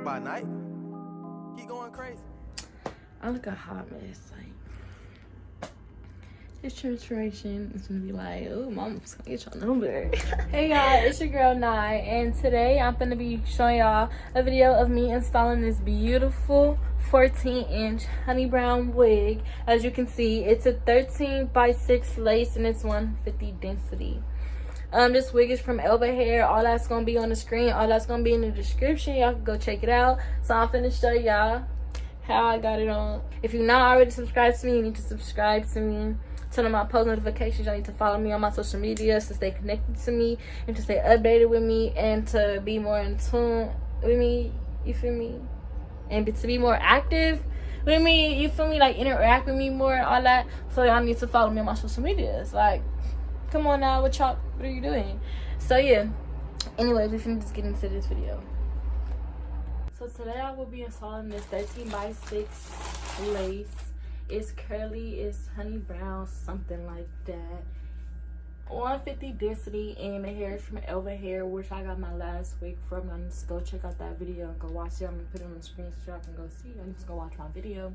Cause by night, keep going crazy. I look a hot mess. Like, this transformation is gonna be like, oh, mom's gonna get your number. Hey y'all, it's your girl Nye, and today I'm gonna be showing y'all a video of me installing this beautiful 14-inch honey brown wig. As you can see, it's a 13x6 lace and it's 150 density. This wig is from Elva Hair. All that's gonna be on the screen, all that's gonna be in the description. Y'all can go check it out. So I'm finna show y'all how I got it on. If you're not already subscribed to me, you need to subscribe to me. Turn on my post notifications. Y'all need to follow me on my social media to stay connected to me and to stay updated with me and to be more in tune with me. You feel me? And to be more active with me. You feel me? Like interact with me more and all that. So y'all need to follow me on my social medias. Like, come on now, what are you doing? So yeah. Anyways, we finna just get into this video. So today I will be installing this 13x6 lace. It's curly, it's honey brown, something like that. 150 density, and the hair is from Elva Hair, which I got my last wig from. Y'all need to go check out that video and go watch it. I'm gonna put it on the screen so y'all can go see. Y'all need to go watch my video.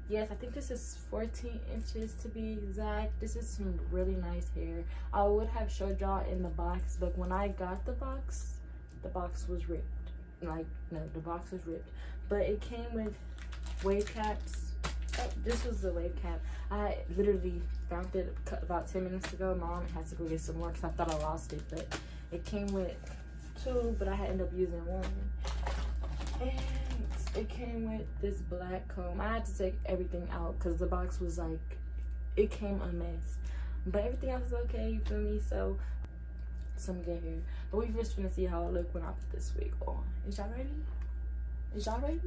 Yes, I think this is 14 inches to be exact. This is some really nice hair. I would have showed y'all in the box, but when I got the box was ripped. Like, no, the box was ripped, but it came with wave caps. Oh, this was the wave cap. I literally found it about 10 minutes ago. Mom had to go get some more because I thought I lost it, but it came with two, but I had ended up using one. And it came with this black comb. I had to take everything out because the box was like, it came a mess, but everything else is okay, you feel me? So some good hair, but we just gonna see how it look when I put this wig on. Is y'all ready? Is y'all ready?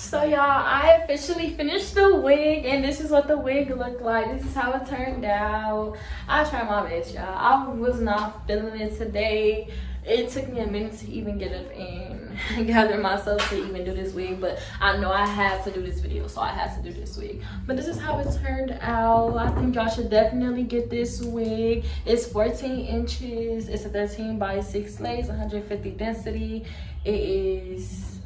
So y'all, I officially finished the wig, and this is what the wig looked like. This is how it turned out. I tried my best, y'all. I was not feeling it today. It took me a minute to even get up and gather myself to even do this wig, but I know I had to do this video, so I had to do this wig. But this is how it turned out. I think y'all should definitely get this wig. It's 14 inches. It's a 13 by 6 lace, 150 density. It is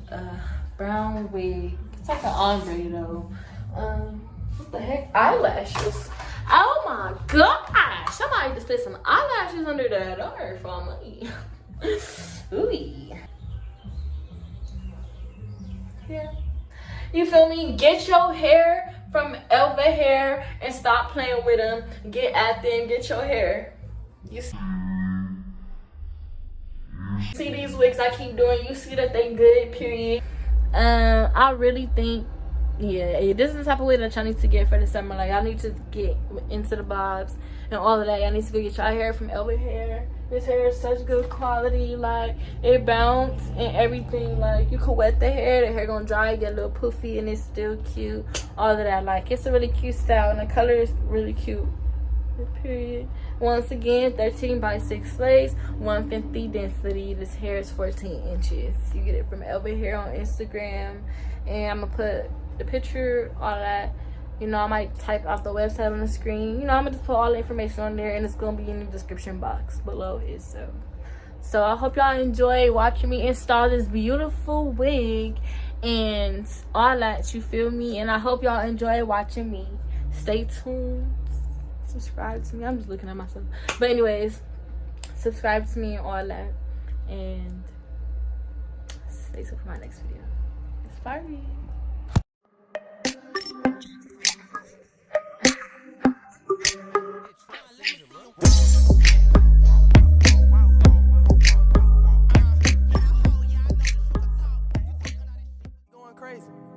brown wig. It's like an ombre though. What the heck? Eyelashes. Oh my gosh! Somebody just put some eyelashes under that. Don't hurt for money. Ooh. Yeah. You feel me? Get your hair from Elva Hair and stop playing with them. Get at them. Get your hair. You see these wigs I keep doing? You see that they good, period. I really think, yeah, this is the type of wig that y'all need to get for the summer. Like, y'all need to get into the bobs and all of that. Y'all need to go get your hair from Elva Hair. This hair is such good quality. Like, it bounce and everything. Like, you can wet the hair gonna dry, get a little poofy, and it's still cute. All of that. Like, it's a really cute style, and the color is really cute. Period. Once again, 13 by 6 lace, 150 density. This hair is 14 inches. You get it from Elva Hair on Instagram, and I'm gonna put the picture, all that. You know, I might type out the website on the screen. You know, I'm gonna just put all the information on there, and it's gonna be in the description box below it. So I hope y'all enjoy watching me install this beautiful wig and all that. You feel me? And I hope y'all enjoy watching me. Stay tuned. Subscribe to me. I'm just looking at myself. But anyways, subscribe to me and all that. And stay tuned for my next video. It's Barbie. Going crazy.